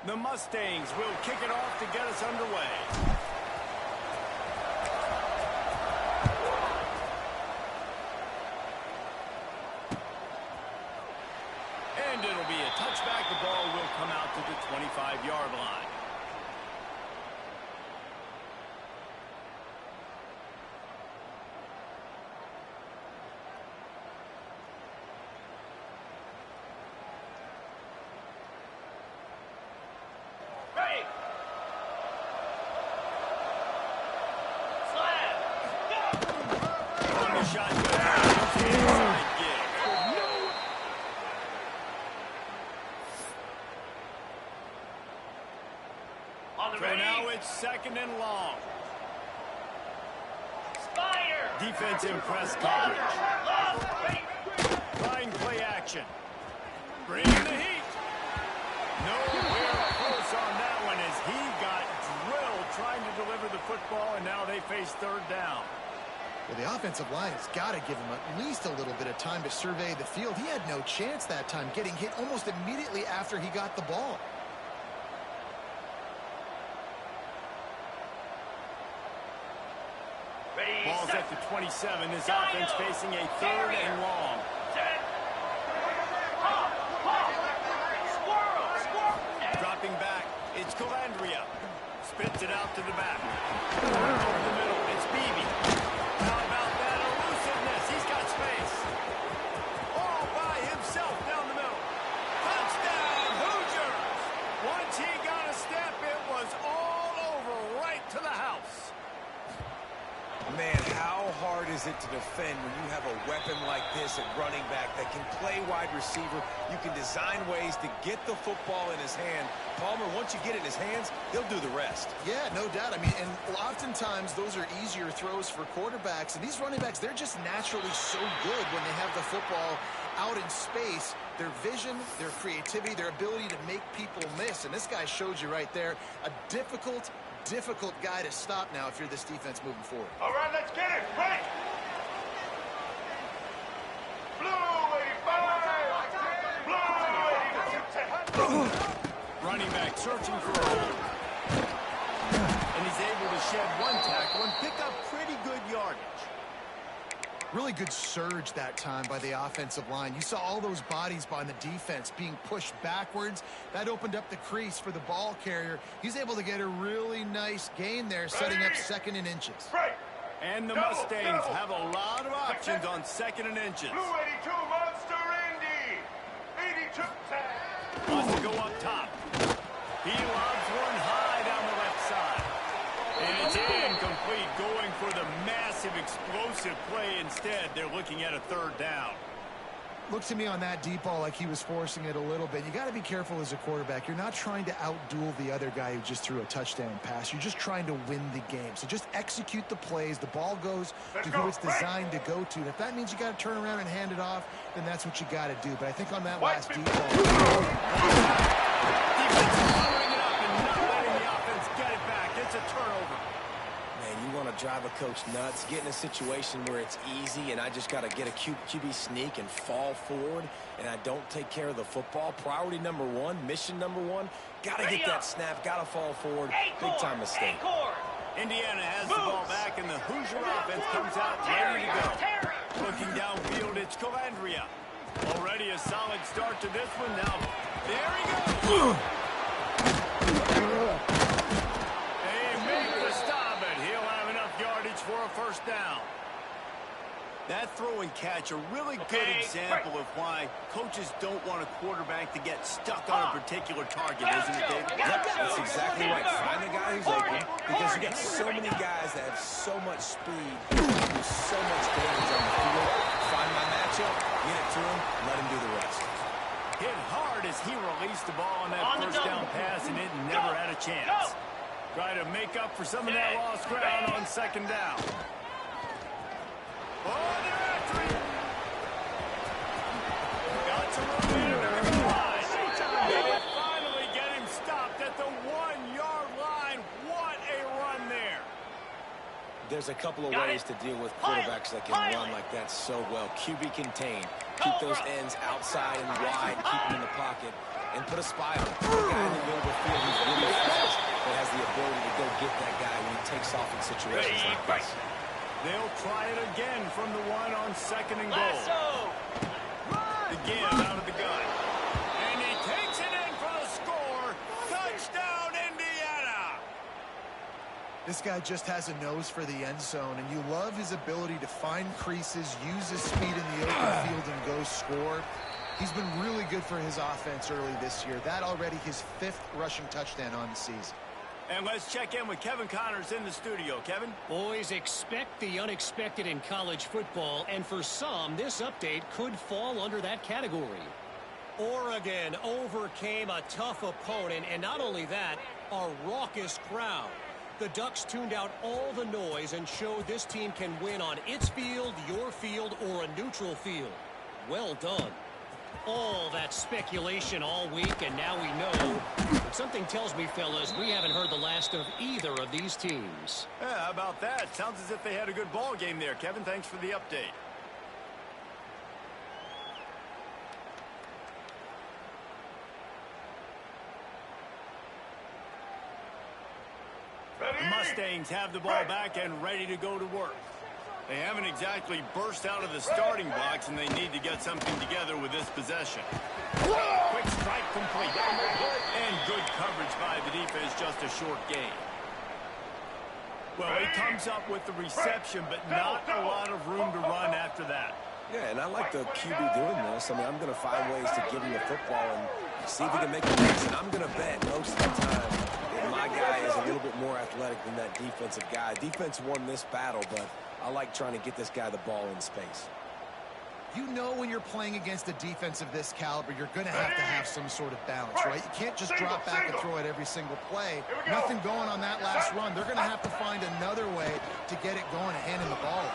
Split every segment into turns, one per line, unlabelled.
The Mustangs will kick it off to get us underway. And it'll be a touchback. The ball will come out to the 25-yard line. So now it's second and long. Defensive press coverage. Flying play action. Bring in the heat. Nowhere close on that one as he got drilled trying to deliver the football, and now they face third down.
Well, the offensive line has got to give him at least a little bit of time to survey the field. He had no chance that time, getting hit almost immediately after he got the ball.
Ball's at the 27. This offense facing a third and long. Dropping back. It's Calandria. Spits it out to the back. Over the middle. It's Beebe. How about that elusiveness? He's got space. All by himself down the middle. Touchdown, Hoosiers! Once he got a step, it was all over right to the house.
Man, how hard is it to defend when you have a weapon like this at running back that can play wide receiver? You can design ways to get the football in his hand. Palmer, once you get it in his hands, he'll do the rest.
Yeah, no doubt. I mean, and oftentimes those are easier throws for quarterbacks. And these running backs, they're just naturally so good when they have the football out in space. Their vision, their creativity, their ability to make people miss. And this guy showed you right there a difficult guy to stop now if you're this defense moving forward.
All right, let's get it. Ready. Blue 85.
Running back searching for a hole. And he's able to shed one tackle and pick up pretty good yardage.
Really good surge that time by the offensive line. You saw all those bodies by the defense being pushed backwards. That opened up the crease for the ball carrier. He's able to get a really nice gain there, setting up second and inches.
And the Mustangs have a lot of options on second and inches.
Blue 82 Monster Indy. 82.
Wants to go up top. He lobs one high down the left side. And it's incomplete, going for the massive explosive play instead. They're looking at a third down.
Looks to me on that deep ball like he was forcing it a little bit. You got to be careful as a quarterback. You're not trying to outduel the other guy who just threw a touchdown pass. You're just trying to win the game. So just execute the plays. The ball goes to who it's designed to go to. And if that means you got to turn around and hand it off, then that's what you got to do. But I think on that last deep ball,
defense following it up and not letting the offense get it back. It's a turnover.
Man, you want to drive a coach nuts, get in a situation where it's easy and I just got to get a QB sneak and fall forward and I don't take care of the football. Priority number one, mission number one, got to get that snap, got to fall forward. Big time mistake.
Indiana has the ball back and the Hoosier offense comes out ready to go. Looking downfield, it's Calandria. Already a solid start to this one. Now, there he goes. They make the stop, and he'll have enough yardage for a first down. That throw and catch, a really good example of why coaches don't want a quarterback to get stuck on a particular target, isn't it, David?
Yep, that's exactly right. Find the guy who's open because you got so many guys that have so much speed, do so much damage on the field. Find my matchup, get it to him, let him do the rest.
Hit hard as he released the ball on that first down pass, and it never had a chance. Try to make up for some of that lost ground on second down. Oh, they're after him. Got some momentum. They finally get him stopped at the 1-yard line. What a run there.
There's a couple of ways to deal with quarterbacks that can run like that so well. QB contained. Keep those ends outside and wide. Keep them in the pocket. and put a spy on him. A guy in the middle of the field who's really fast that has the ability to go get that guy when he takes off in situations like this.
They'll try it again from the one on 2nd and goal. Again out of the gun. And he takes it in for the score. Touchdown, Indiana!
This guy just has a nose for the end zone, and you love his ability to find creases, use his speed in the open field, and go score. He's been really good for his offense early this year. That already his 5th rushing touchdown on the season.
And let's check in with Kevin Connors in the studio. Kevin?
Boys, expect the unexpected in college football, and for some, this update could fall under that category. Oregon overcame a tough opponent, and not only that, a raucous crowd. The Ducks tuned out all the noise and showed this team can win on its field, your field, or a neutral field. Well done. All that speculation all week, and now we know. But something tells me, fellas, we haven't heard the last of either of these teams.
Yeah, how about that? Sounds as if they had a good ball game there. Kevin, thanks for the update. The Mustangs have the ball back and ready to go to work. They haven't exactly burst out of the starting blocks, and they need to get something together with this possession. Quick strike complete. And good coverage by the defense, just a short gain. Well, he comes up with the reception, but not a lot of room to run after that.
Yeah, and I like the QB doing this. I mean, I'm going to find ways to give him the football and see if he can make a mix. And I'm going to bet most of the time that my guy is a little bit more athletic than that defensive guy. Defense won this battle, but I like trying to get this guy the ball in space.
You know when you're playing against a defense of this caliber, you're going to have some sort of balance, right? You can't just drop back and throw it every single play. Nothing going on that last run. They're going to have to find another way to get it going and handing the ball.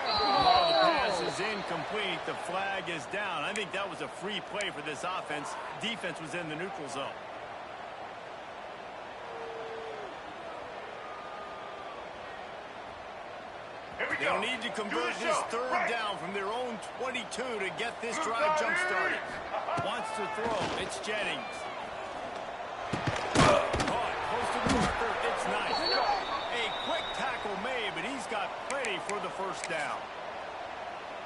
Oh, the pass is incomplete. The flag is down. I think that was a free play for this offense. Defense was in the neutral zone. They'll need to convert this 3rd down from their own 22 to get this drive jump-started. Wants to throw. It's Jennings. Caught. Close to the marker. It's nice. A quick tackle made, but he's got plenty for the 1st down.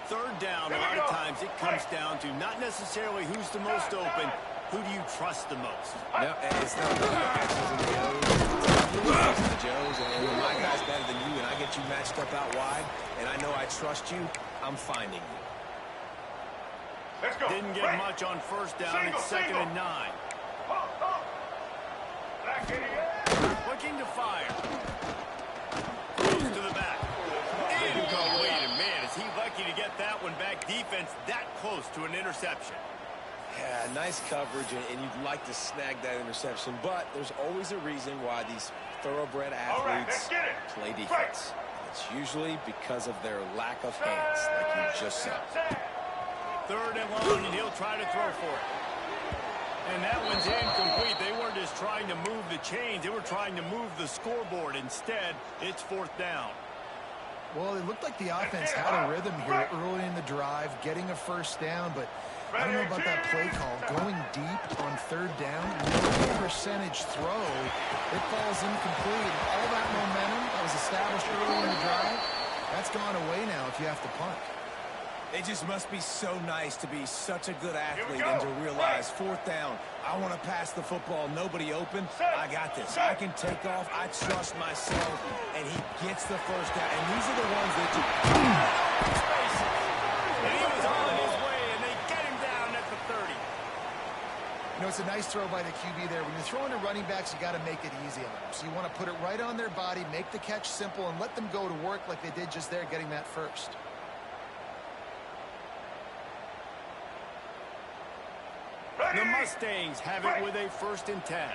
3rd down, a lot of times it comes down to not necessarily who's the most open, who do you trust the most?
No, it's not the X's and the O's. It's the Joes, and when my guy's better than you and I get you matched up out wide, and I know I trust you, I'm finding you.
Let's go.
Didn't get much on 1st down. It's 2nd and 9. Looking to fire. Close to the back. Incomplete. And man, is he lucky to get that one back. Defense that close to an interception.
Yeah, nice coverage, and you'd like to snag that interception, but there's always a reason why these thoroughbred athletes play defense. It's usually because of their lack of hands, like you just said.
3rd and long, and he'll try to throw for it. And that one's incomplete. They weren't just trying to move the chains. They were trying to move the scoreboard. Instead, it's 4th down.
Well, it looked like the offense had a rhythm here early in the drive, getting a 1st down, but I don't know about that play call. Going deep on 3rd down, no percentage throw, it falls incomplete. All that momentum that was established early in the drive, that's gone away now if you have to punt.
It just must be so nice to be such a good athlete and to realize 4th down, I want to pass the football, nobody open, I got this. I can take off, I trust myself, and he gets the 1st down. And these are the ones that you...
And he was on his way, and they get him down at the 30.
You know, it's a nice throw by the QB there. When you're throwing to running backs, you got to make it easy on them. So you want to put it right on their body, make the catch simple, and let them go to work like they did just there, getting that 1st.
The Mustangs have it with a 1st and 10.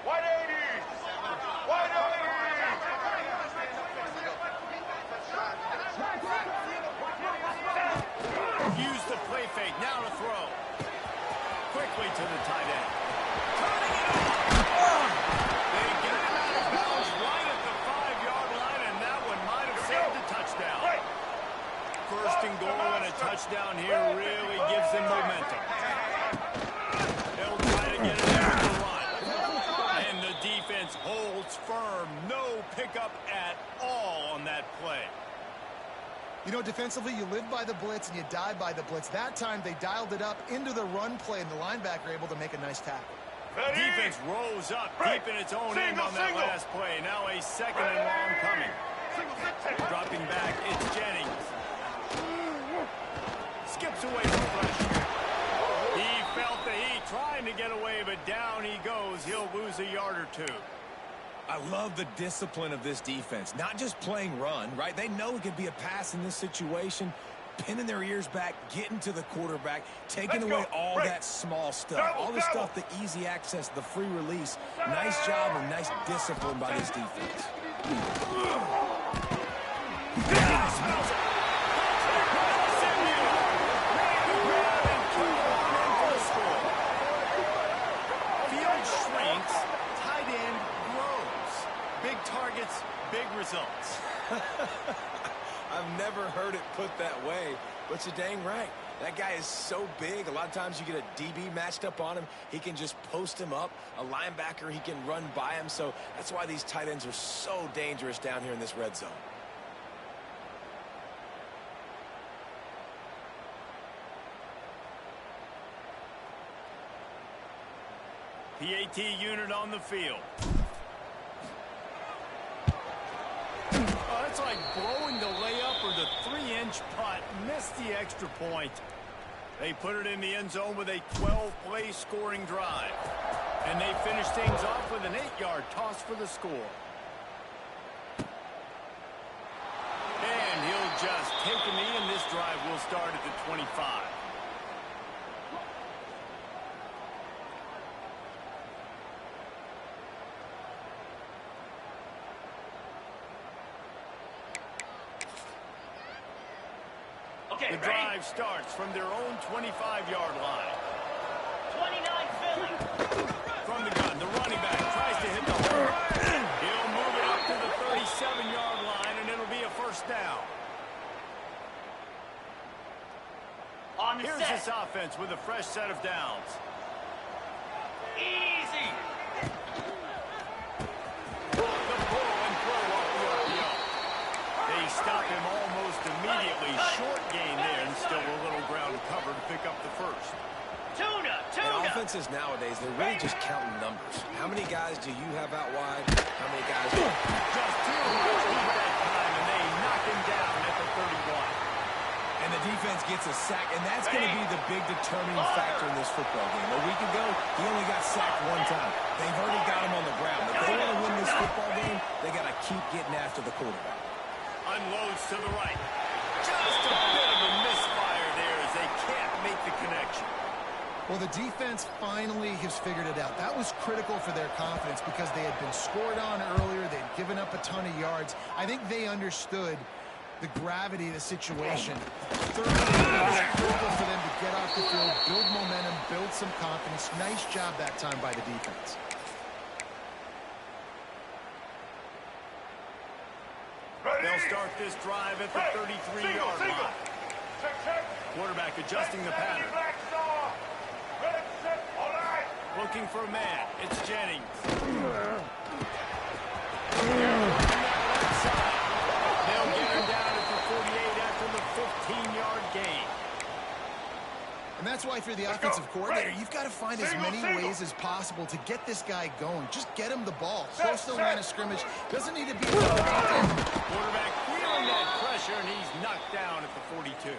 180! 180!
Use the play fake. Now to throw. Quickly to the tight end. Turning it over. They get him out of bounds right at the 5-yard line, and that one might have saved a touchdown. 1st and goal and a touchdown here really gives them momentum. wake up at all on that play.
You know, defensively, you live by the blitz and you die by the blitz. That time, they dialed it up into the run play, and the linebacker able to make a nice tackle.
Ready?
Defense rolls up deep in its own end on that last play. Now a second and long coming. Dropping back, it's Jennings. Skips away from pressure. He felt the heat trying to get away, but down he goes. He'll lose a yard or two.
I love the discipline of this defense. Not just playing run, right? They know it could be a pass in this situation. Pinning their ears back, getting to the quarterback, taking away all that small stuff. All the stuff, the easy access, the free release. Nice job and nice discipline by this defense.
Field shrinks, tight end grows. Big targets, big results.
I've never heard it put that way, but you're dang right. That guy is so big. A lot of times you get a DB matched up on him. He can just post him up. A linebacker, he can run by him. So that's why these tight ends are so dangerous down here in this red zone.
PAT unit on the field. Oh, it's like blowing the layup or the 3-inch putt. Missed the extra point. They put it in the end zone with a 12-play scoring drive. And they finish things off with an 8-yard toss for the score. And he'll just take a knee, and this drive will start at the 25. The drive starts from their own 25-yard line.
29 Philly.
From the gun, the running back tries to hit the hole. He'll move it up to the 37-yard line, and it'll be a first down.
On the
Here's
set.
this offense with a fresh set of downs.
Easy.
The pull and throw off the RPO. They stop him almost immediately. Short gain there, and still a little ground cover to pick up the first.
Tuna.
And offenses nowadays, they're really just counting numbers. How many guys do you have out wide? How many guys do
Just 2 that time, and they knock him down at the 31.
And the defense gets a sack, and that's going to be the big determining factor in this football game. A week ago, he only got sacked 1 time. They've already got him on the ground. If they want to win this football game, they got to keep getting after the quarterback.
Unloads to the right. Just a bit of a misfire there as they can't make the connection.
Well, the defense finally has figured it out. That was critical for their confidence because they had been scored on earlier. They'd given up a ton of yards. I think they understood the gravity of the situation. Third down was critical for them to get off the field, build momentum, build some confidence. Nice job that time by the defense.
They'll start this drive at the 33-yard line. Quarterback adjusting the pattern. Looking for a man. It's Jennings. They'll get him down at the 48 after the 15-yard gain.
And that's why, for the offensive coordinator, you've got to find as many ways as possible to get this guy going. Just get him the ball. Close to the line of scrimmage. Doesn't need to be
Quarterback feeling that pressure, and he's knocked down at the 42.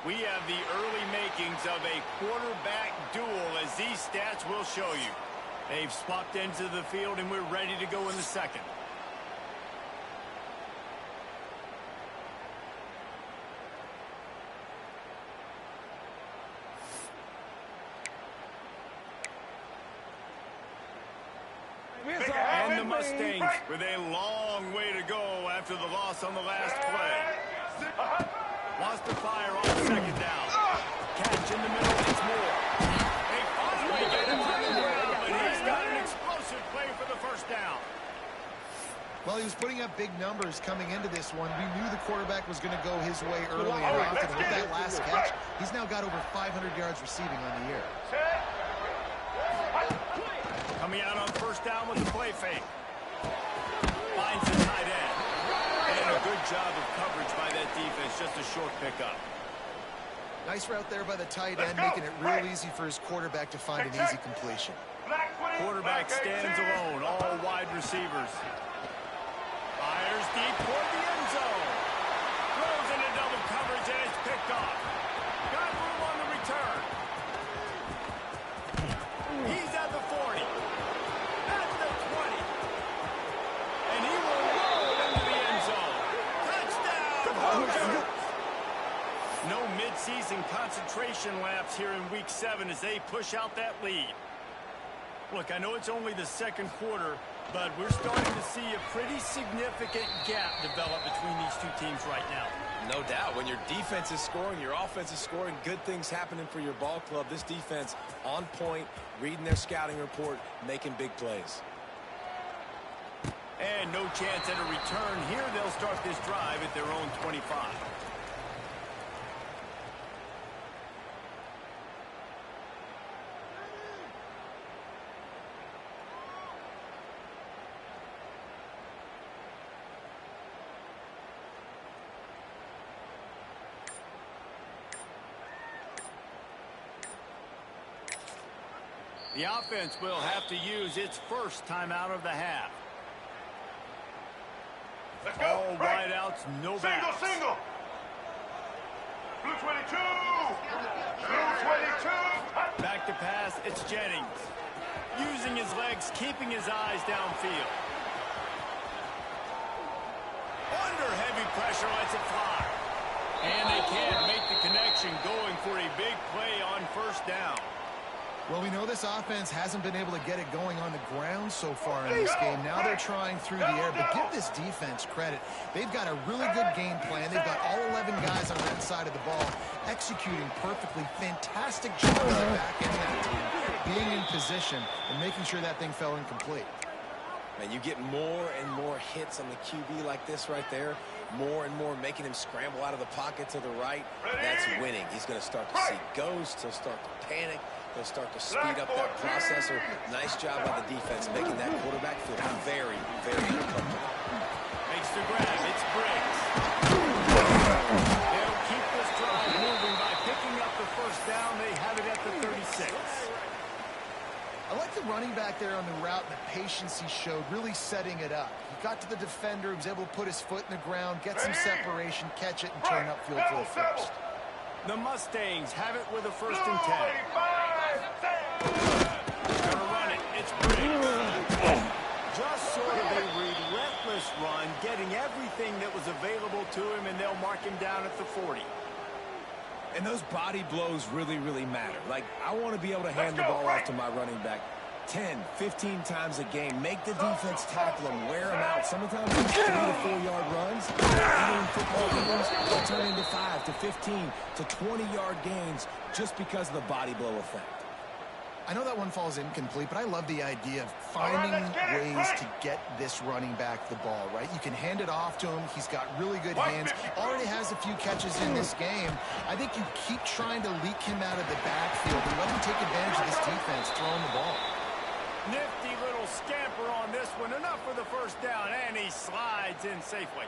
We have the early makings of a quarterback duel, as these stats will show you. They've swapped into the field, and we're ready to go in the second. And the Mustangs with a long way to go after the loss on the last play. Wants to fire on second down. Catch in the middle, it's more. They finally get him to the ground, and he's got an explosive play for the first down.
Well, he was putting up big numbers coming into this one. We knew the quarterback was going to go his way early and often. With that last catch, he's now got over 500 yards receiving on the year.
Coming out on first down with the play fake. Finds the tight end. And a good job of coverage by that defense. Just a short pickup.
Nice route there by the tight end, making it real easy for his quarterback to find an easy completion.
Quarterback stands alone, all wide receivers. Fires deep toward the end zone. Throws into double coverage and it's picked off. Got room on the return. He's at the 40. At the 20. And he will roll into the end zone. Touchdown! No mid-season concentration laps here in Week 7 as they push out that lead. Look, I know it's only the second quarter, but we're starting to see a pretty significant gap develop between these two teams right now.
No doubt. When your defense is scoring, your offense is scoring, good things happening for your ball club. This defense on point, reading their scouting report, making big plays.
And no chance at a return here. They'll start this drive at their own 25. The offense will have to use its first timeout of the half.
Let's go.
All wideouts, no backs.
Single. Blue 22. Blue 22.
Back to pass, it's Jennings. Using his legs, keeping his eyes downfield. Under heavy pressure, lets it fly. And they can't make the connection, going for a big play on first down.
Well, we know this offense hasn't been able to get it going on the ground so far in this game. Now they're trying through the air, but give this defense credit. They've got a really good game plan. They've got all 11 guys on that side of the ball executing perfectly. Fantastic job on the back end of that team, being in position and making sure that thing fell incomplete.
Man, you get more and more hits on the QB like this right there. More and more making him scramble out of the pocket to the right. That's winning. He's going to start to see ghosts. He'll start to panic. They'll start to speed up that processor. Nice job by the defense making that quarterback feel very, very uncomfortable.
Makes the grab. It's Briggs. They'll keep this drive moving by picking up the first down. They have it at the 36.
I like the running back there on the route and the patience he showed, really setting it up. He got to the defender, he was able to put his foot in the ground, get some separation, catch it, and turn upfield for the first.
The Mustangs have it with a 1st and 10. Gonna run it. It's Briggs. Just sort of a relentless run, getting everything that was available to him, and they'll mark him down at the 40.
And those body blows really, really matter. Like, I want to be able to hand the ball off to my running back 10, 15 times a game. Make the defense tackle them, wear them out. Sometimes these 3 to 4 yard runs, even in football games, will turn into 5 to 15 to 20-yard gains just because of the body blow effect.
I know that one falls incomplete, but I love the idea of finding ways to get this running back the ball, right? You can hand it off to him. He's got really good hands. Already has a few catches in this game. I think you keep trying to leak him out of the backfield and let him take advantage of this defense throwing the ball.
Nifty little scamper on this one. Enough for the first down, and he slides in safely.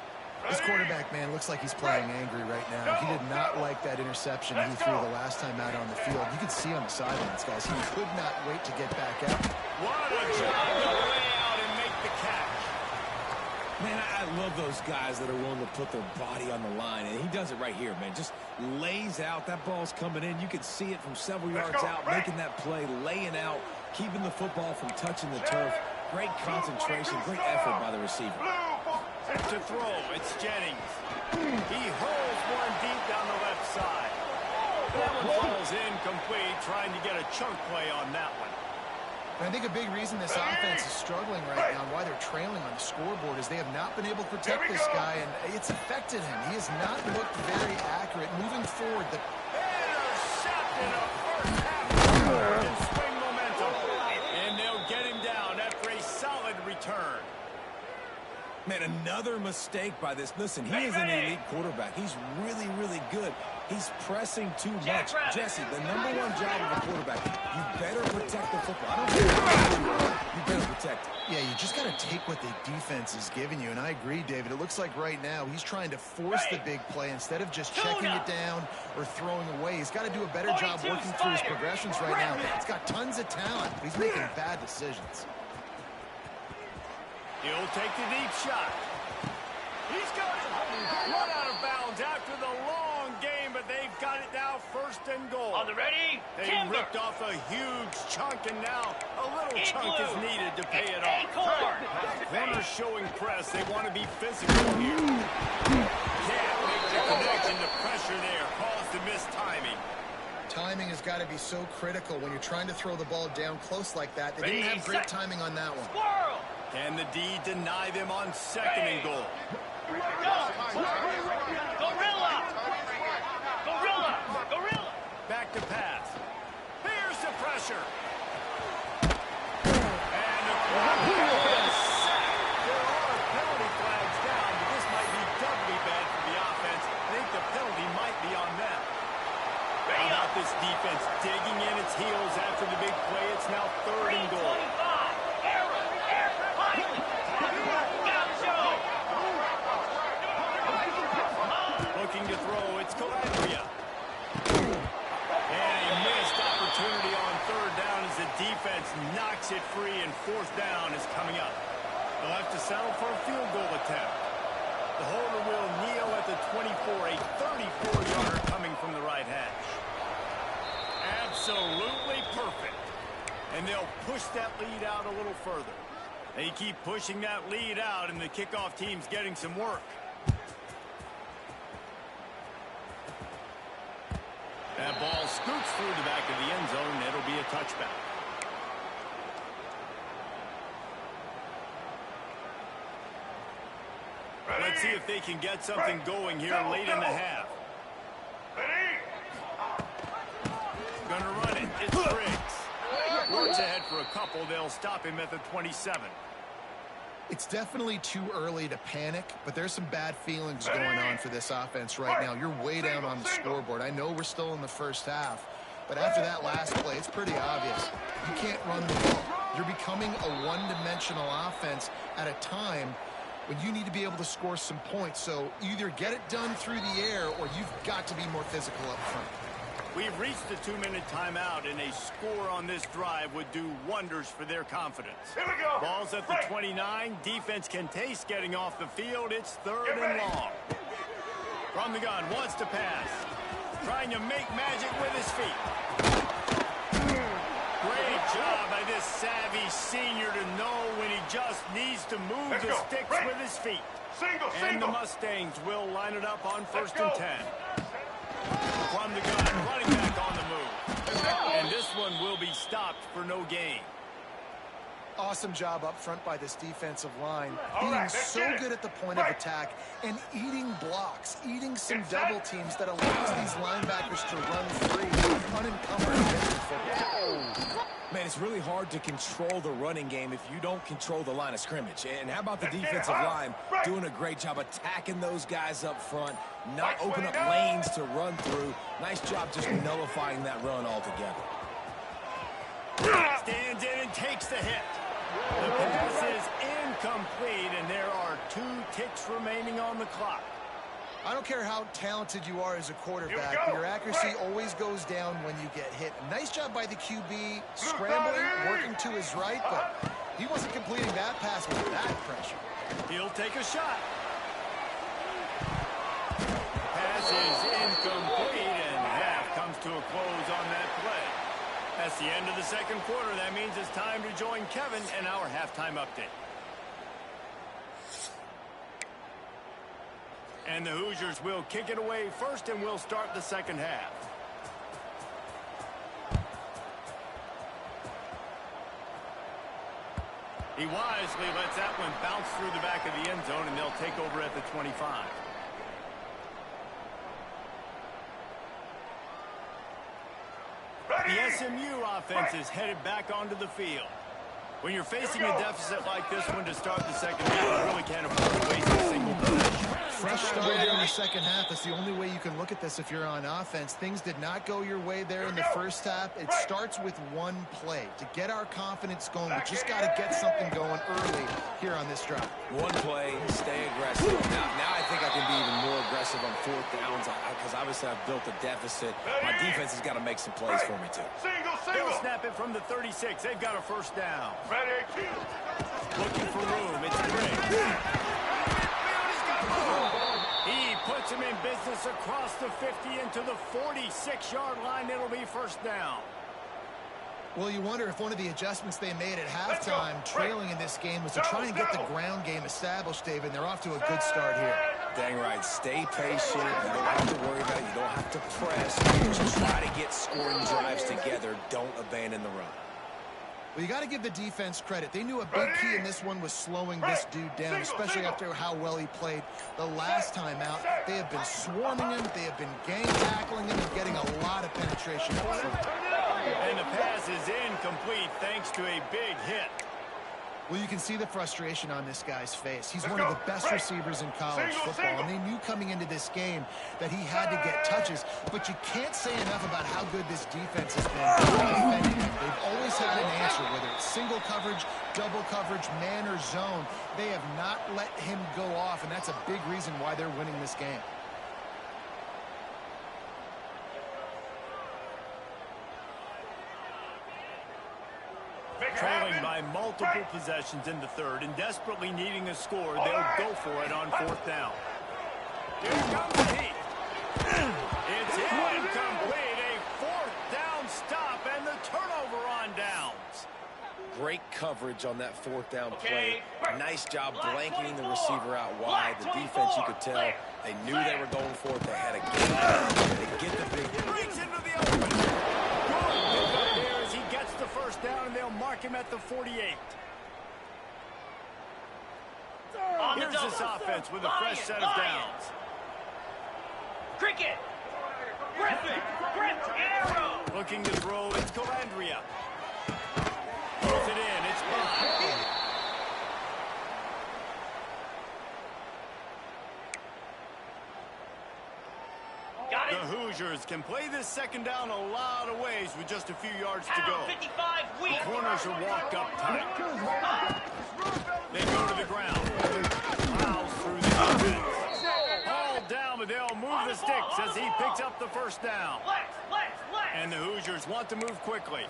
This quarterback, man, looks like he's playing angry right now. He did not like that interception he threw the last time out on the field. You could see on the sidelines, guys. He could not wait to get back out.
What a job to lay out and make the catch.
Man, I love those guys that are willing to put their body on the line, and he does it right here, man. Just lays out. That ball's coming in. You can see it from several yards out, making that play, laying out, keeping the football from touching the turf. Great concentration, great effort by the receiver.
To throw, it's Jennings. He hurls one deep down the left side. That one falls incomplete, trying to get a chunk play on that one.
And I think a big reason this offense is struggling right now, why they're trailing on the scoreboard, is they have not been able to protect this guy, and it's affected him. He has not looked very accurate. Moving forward, the
intercepted a first half and swing momentum. And they'll get him down after a solid return.
Man, another mistake by this. Listen, he is an elite quarterback. He's really, really good. He's pressing too much. Jesse, the #1 job of a quarterback, you better protect the football. I don't care how you are, you better protect it.
Yeah, you just got to take what the defense is giving you, and I agree, David. It looks like right now he's trying to force the big play instead of just checking it down or throwing away. He's got to do a better job working through his progressions right now. He's got tons of talent, but he's making bad decisions.
He'll take the deep shot. He's got it. Run out of bounds after the long game, but they've got it now, 1st and goal.
On the ready,
They
Timber.
ripped off a huge chunk, and now a little chunk is needed to pay it off.
Acorn.
Corners showing press. They want to be physical here. Can't make the connection. The pressure there caused the missed timing.
Timing has got to be so critical when you're trying to throw the ball down close like that. They didn't have great timing on that one.
Squirrel.
Can the D deny them on 2nd and goal?
Gorilla. Gorilla. Gorilla.
Back to pass. Here's the pressure. And the quarterback is sacked. There are penalty flags down, but this might be doubly bad for the offense. I think the penalty might be on them. How about this defense digging in its heels after the big play? It's now 3rd and goal.
25.
Looking to throw, it's Calabria. And a missed opportunity on 3rd down as the defense knocks it free, and 4th down is coming up. They'll have to settle for a field goal attempt. The holder will kneel at the 24, a 34-yarder coming from the right hash. Absolutely perfect. And they'll push that lead out a little further. They keep pushing that lead out, and the kickoff team's getting some work. That ball scoots through the back of the end zone. It'll be a touchback. Let's see if they can get something going here late in the half. Gonna run it. It's Briggs. Works ahead for a couple. They'll stop him at the 27.
It's definitely too early to panic, but there's some bad feelings going on for this offense right now. You're way down on the scoreboard. I know we're still in the first half, but after that last play, it's pretty obvious. You can't run the ball. You're becoming a one-dimensional offense at a time when you need to be able to score some points. So either get it done through the air, or you've got to be more physical up front.
We've reached the 2-minute timeout, and a score on this drive would do wonders for their confidence.
Here we go.
Ball's at the 29. Defense can taste getting off the field. It's 3rd and long. From the gun, wants to pass. Trying to make magic with his feet. Great job by this savvy senior to know when he just needs to move the sticks with his feet. And the Mustangs will line it up on 1st and 10. From the gun, running back on the move. And this one will be stopped for no gain.
Awesome job up front by this defensive line. Being so good at the point of attack and eating blocks, eating some double teams that allows these linebackers to run free, unencumbered against the football.
Man, it's really hard to control the running game if you don't control the line of scrimmage. And how about the defensive line doing a great job attacking those guys up front, not open up lanes to run through. Nice job just nullifying that run altogether.
Stands in and takes the hit. The pass is incomplete, and there are 2 ticks remaining on the clock.
I don't care how talented you are as a quarterback, but your accuracy always goes down when you get hit. Nice job by the QB, scrambling, working to his right, but he wasn't completing that pass with that pressure.
He'll take a shot. Pass is incomplete, and half comes to a close on that play. That's the end of the 2nd quarter. That means it's time to join Kevin and our halftime update. And the Hoosiers will kick it away first, and we'll start the 2nd half. He wisely lets that one bounce through the back of the end zone, and they'll take over at the 25. The SMU offense is headed back onto the field. When you're facing a deficit like this one to start the second half, you really can't afford to waste a single possession.
Fresh start here in the second half. That's the only way you can look at this if you're on offense. Things did not go your way there in the first half. It starts with one play. To get our confidence going, we just got to get something going early here on this drive.
One play, stay aggressive. Now I think I can be even more aggressive on fourth downs because obviously I've built a deficit. My defense has got to make some plays for me too.
They'll snap it from the 36. They've got a first down.
Ready.
Looking for room. It's Griggs. He puts him in business across the 50 into the 46-yard line. It'll be first down.
Well, you wonder if one of the adjustments they made at halftime, trailing in this game, was to try and get the ground game established, David, and they're off to a good start here.
Dang right. Stay patient. You don't have to worry about it. You don't have to press. Just try to get scoring drives together. Don't abandon the run.
Well, you got to give the defense credit. They knew a big key in this one was slowing this dude down, especially after how well he played the last time out. They have been swarming him. They have been gang tackling him and getting a lot of penetration.
And the pass is incomplete thanks to a big hit.
Well, you can see the frustration on this guy's face. He's one of the best receivers in college football, and they knew coming into this game that he had to get touches. But you can't say enough about how good this defense has been defending him. They've always had an answer, whether it's single coverage, double coverage, man or zone. They have not let him go off, and that's a big reason why they're winning this game.
Trailing by multiple possessions in the third and desperately needing a score, they'll go for it on fourth down. Here comes the heat. It's incomplete. A fourth down stop and the turnover on downs.
Great coverage on that fourth down play. Nice job blanketing the receiver out wide. The defense, you could tell, they knew they were going for it. They had a game to get the big.
Breaks into the open. Good there as he gets the first down, and they'll mark him at the 48. Here's this offense with a fresh set of downs.
Cricket. Griffin. Arrow.
Looking to throw, it's Calandria. Throws it in, it's Bond.
Got it.
The Hoosiers can play this second down a lot of ways with just a few yards to go.
Pound 55 weak.
The corners are walked up tight. They go to the ground. Miles through the defense. Ball down, but they'll move the sticks as he picks up the first down.
Flex.
And the Hoosiers want to move quickly.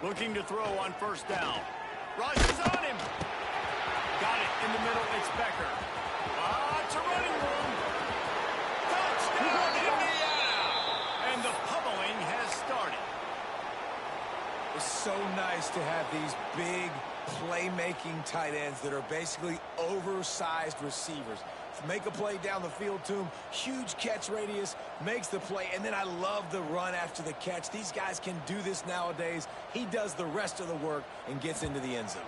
Looking to throw on first down. Rushes on him. Got it in the middle. It's Becker. It's a running room. Touchdown, Indiana. And the pummeling has started.
It's so nice to have these big playmaking tight ends that are basically oversized receivers. Make a play down the field to him. Huge catch radius, makes the play, and then I love the run after the catch. These guys can do this nowadays. He does the rest of the work and gets into the end zone.